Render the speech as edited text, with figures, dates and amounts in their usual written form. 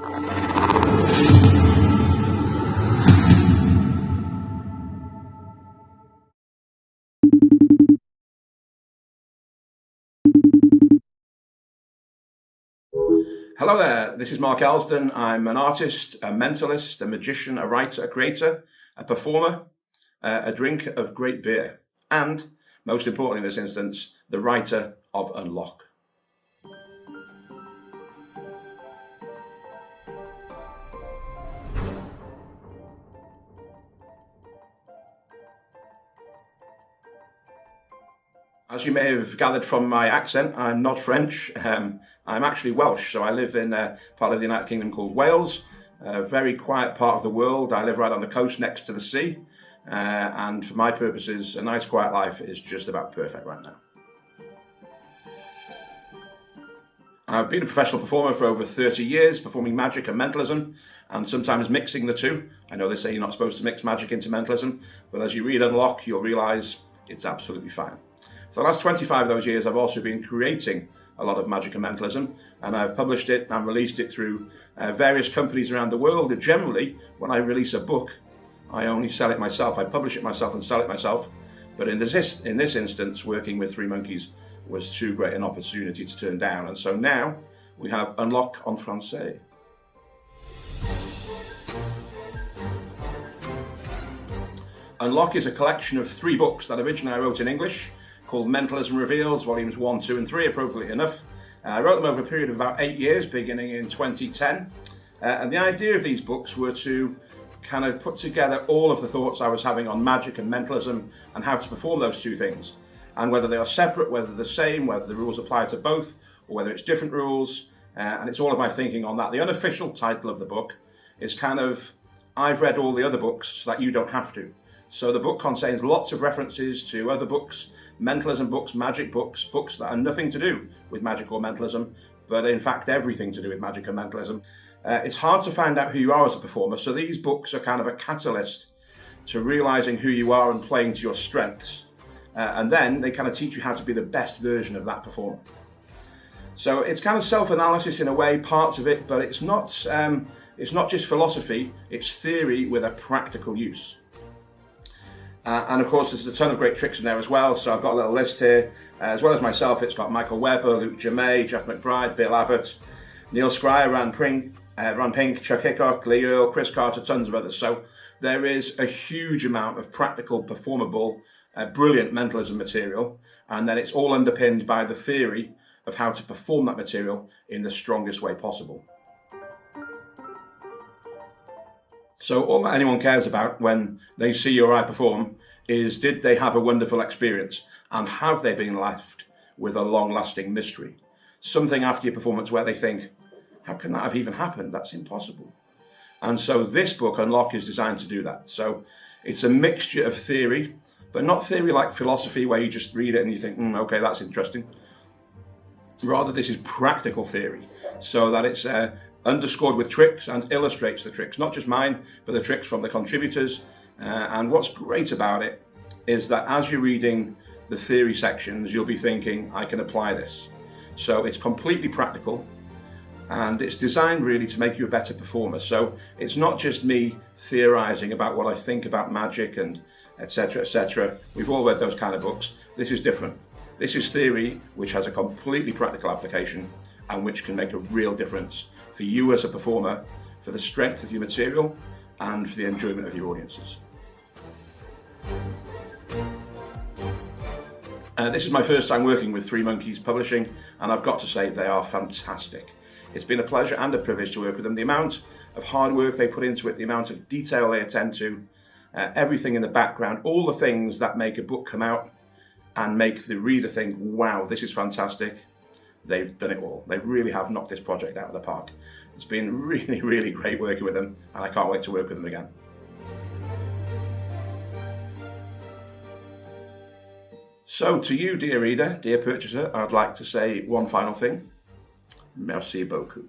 Hello there, this is Mark Elsdon. I'm an artist, a mentalist, a magician, a writer, a creator, a performer, a drink of great beer, and, most importantly in this instance, the writer of Unlock. As you may have gathered from my accent, I'm not French. I'm actually Welsh, so I live in a part of the United Kingdom called Wales, a very quiet part of the world. I live right on the coast next to the sea, and for my purposes, a nice quiet life is just about perfect right now. I've been a professional performer for over 30 years, performing magic and mentalism, and sometimes mixing the two. I know they say you're not supposed to mix magic into mentalism, but as you read Unlock, you'll realise it's absolutely fine. For the last 25 of those years, I've also been creating a lot of magic and mentalism, and I've published it and released it through various companies around the world. And generally, when I release a book, I only sell it myself. I publish it myself and sell it myself. But in this instance, working with Three Monkeys was too great an opportunity to turn down. And so now we have Unlock en français. Unlock is a collection of 3 books that originally I wrote in English, called Mentalism Reveals, volumes 1, 2 and 3, appropriately enough. I wrote them over a period of about 8 years, beginning in 2010. And the idea of these books were to kind of put together all of the thoughts I was having on magic and mentalism and how to perform those two things. And whether they are separate, whether they're the same, whether the rules apply to both, or whether it's different rules. And it's all of my thinking on that. The unofficial title of the book is kind of, I've read all the other books so that you don't have to. So the book contains lots of references to other books, mentalism books, magic books, books that are nothing to do with magic or mentalism, but in fact everything to do with magic and mentalism. It's hard to find out who you are as a performer, so these books are kind of a catalyst to realising who you are and playing to your strengths. And then they kind of teach you how to be the best version of that performer. So it's kind of self-analysis in a way, parts of it, but it's not just philosophy, it's theory with a practical use. And of course, there's a ton of great tricks in there as well. So I've got a little list here. As well as myself, it's got Michael Webber, Luke Jamay, Jeff McBride, Bill Abbott, Neil Scryer, Ron Pink, Chuck Hickok, Lee Earl, Chris Carter, tons of others. So there is a huge amount of practical, performable, brilliant mentalism material. And then it's all underpinned by the theory of how to perform that material in the strongest way possible. So all that anyone cares about when they see you or I perform is, did they have a wonderful experience, and have they been left with a long-lasting mystery? Something after your performance where they think, how can that have even happened? That's impossible. And so this book, Unlock, is designed to do that. So it's a mixture of theory, but not theory like philosophy where you just read it and you think, okay, that's interesting. Rather, this is practical theory, so that it's underscored with tricks and illustrates the tricks, not just mine, but the tricks from the contributors. And what's great about it is that as you're reading the theory sections, you'll be thinking, I can apply this. So it's completely practical, and it's designed really to make you a better performer. So it's not just me theorizing about what I think about magic and etc., etc. We've all read those kind of books. This is different. This is theory which has a completely practical application and which can make a real difference for you as a performer, for the strength of your material, and for the enjoyment of your audiences. This is my first time working with Three Monkeys Publishing, and I've got to say they are fantastic. It's been a pleasure and a privilege to work with them. The amount of hard work they put into it, the amount of detail they attend to, everything in the background, all the things that make a book come out and make the reader think, wow, this is fantastic. They've done it all. They really have knocked this project out of the park. It's been really, really great working with them, and I can't wait to work with them again. So to you, dear reader, dear purchaser, I'd like to say one final thing. Merci beaucoup.